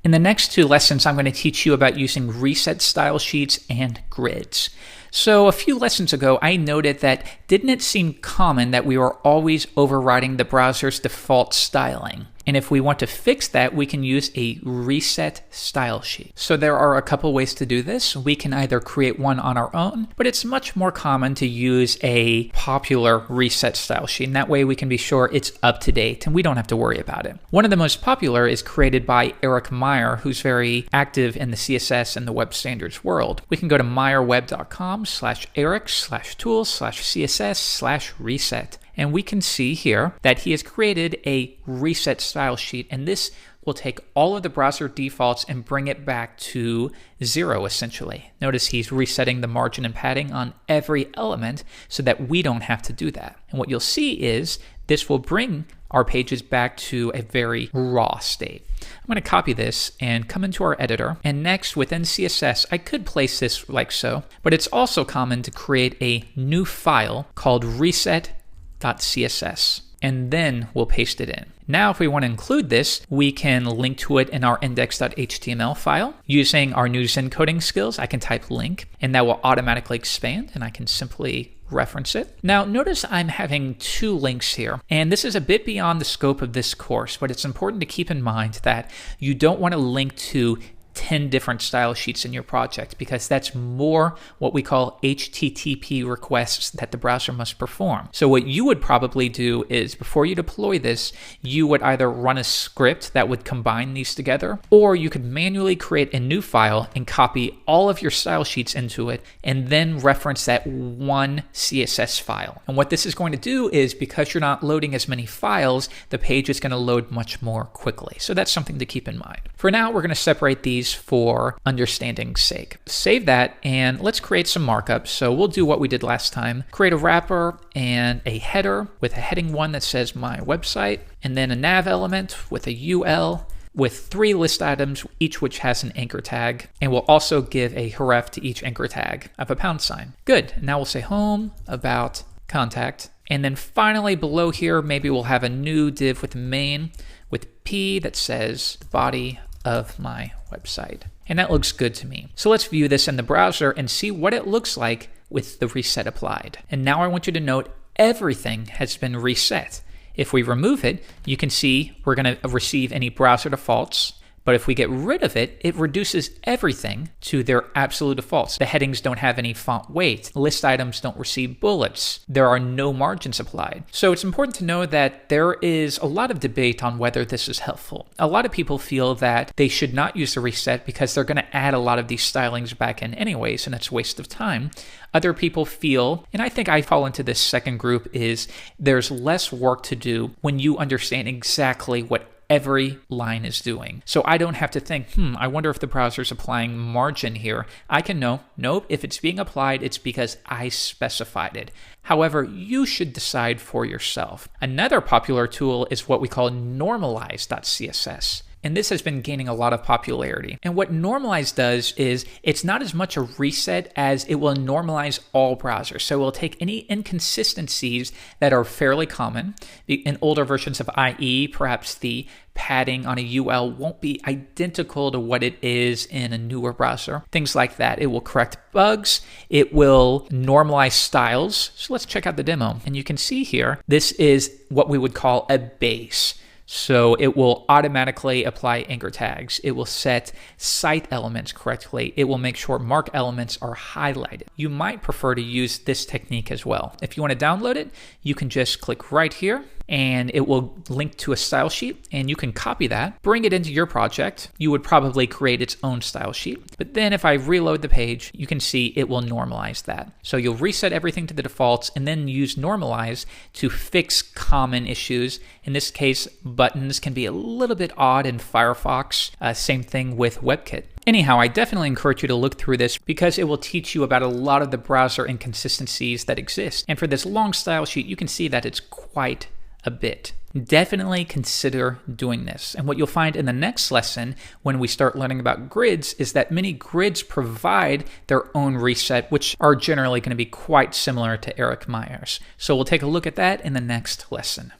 In the next two lessons, I'm going to teach you about using reset style sheets and grids. So a few lessons ago, I noted that didn't it seem common that we were always overriding the browser's default styling? And if we want to fix that, we can use a reset style sheet. So there are a couple ways to do this. We can either create one on our own, but it's much more common to use a popular reset style sheet. And that way we can be sure it's up to date and we don't have to worry about it. One of the most popular is created by Eric Meyer, who's very active in the CSS and the web standards world. We can go to meyerweb.com/eric/tools/css/reset. And we can see here that he has created a reset style sheet, and this will take all of the browser defaults and bring it back to 0 essentially. Notice he's resetting the margin and padding on every element so that we don't have to do that. And what you'll see is this will bring our pages back to a very raw state. I'm going to copy this and come into our editor. And next within CSS, I could place this like so, but it's also common to create a new file called reset.css, and then we'll paste it in. Now, if we want to include this, we can link to it in our index.html file. Using our new Zen coding skills, I can type link, and that will automatically expand, and I can simply reference it. Now, notice I'm having two links here, and this is a bit beyond the scope of this course, but it's important to keep in mind that you don't want to link to 10 different style sheets in your project, because that's more what we call HTTP requests that the browser must perform. So what you would probably do is before you deploy this, you would either run a script that would combine these together, or you could manually create a new file and copy all of your style sheets into it and then reference that one CSS file. And what this is going to do is, because you're not loading as many files, the page is going to load much more quickly. So that's something to keep in mind. For now, we're going to separate these for understanding's sake. Save that and let's create some markups. So we'll do what we did last time. Create a wrapper and a header with a heading 1 that says my website, and then a nav element with a UL with 3 list items, each which has an anchor tag. And we'll also give a href to each anchor tag of a £. Good. Now we'll say home, about, contact. And then finally below here, maybe we'll have a new div with main with P that says body of my website. And that looks good to me. So let's view this in the browser and see what it looks like with the reset applied. And now I want you to note everything has been reset. If we remove it, you can see we're going to receive any browser defaults. But if we get rid of it, it reduces everything to their absolute defaults. The headings don't have any font weight. List items don't receive bullets. There are no margins applied. So it's important to know that there is a lot of debate on whether this is helpful. A lot of people feel that they should not use the reset because they're going to add a lot of these stylings back in anyways, and it's a waste of time. Other people feel, and I think I fall into this second group, is there's less work to do when you understand exactly what every line is doing. So I don't have to think, I wonder if the browser's applying margin here. I can know, nope, if it's being applied, it's because I specified it. However, you should decide for yourself. Another popular tool is what we call normalize.css. And this has been gaining a lot of popularity. And what normalize does is it's not as much a reset as it will normalize all browsers. So it will take any inconsistencies that are fairly common. In older versions of IE, perhaps the padding on a UL won't be identical to what it is in a newer browser. Things like that. It will correct bugs. It will normalize styles. So let's check out the demo. And you can see here, this is what we would call a base. So it will automatically apply anchor tags. It will set site elements correctly. It will make sure mark elements are highlighted. You might prefer to use this technique as well. If you want to download it, you can just click right here and it will link to a style sheet, and you can copy that, bring it into your project. You would probably create its own style sheet. But then if I reload the page, you can see it will normalize that. So you'll reset everything to the defaults and then use normalize to fix common issues. In this case, buttons can be a little bit odd in Firefox. Same thing with WebKit. Anyhow, I definitely encourage you to look through this because it will teach you about a lot of the browser inconsistencies that exist. And for this long style sheet, you can see that it's quite a bit. Definitely consider doing this. And what you'll find in the next lesson when we start learning about grids is that many grids provide their own reset, which are generally going to be quite similar to Eric Meyer's. So we'll take a look at that in the next lesson.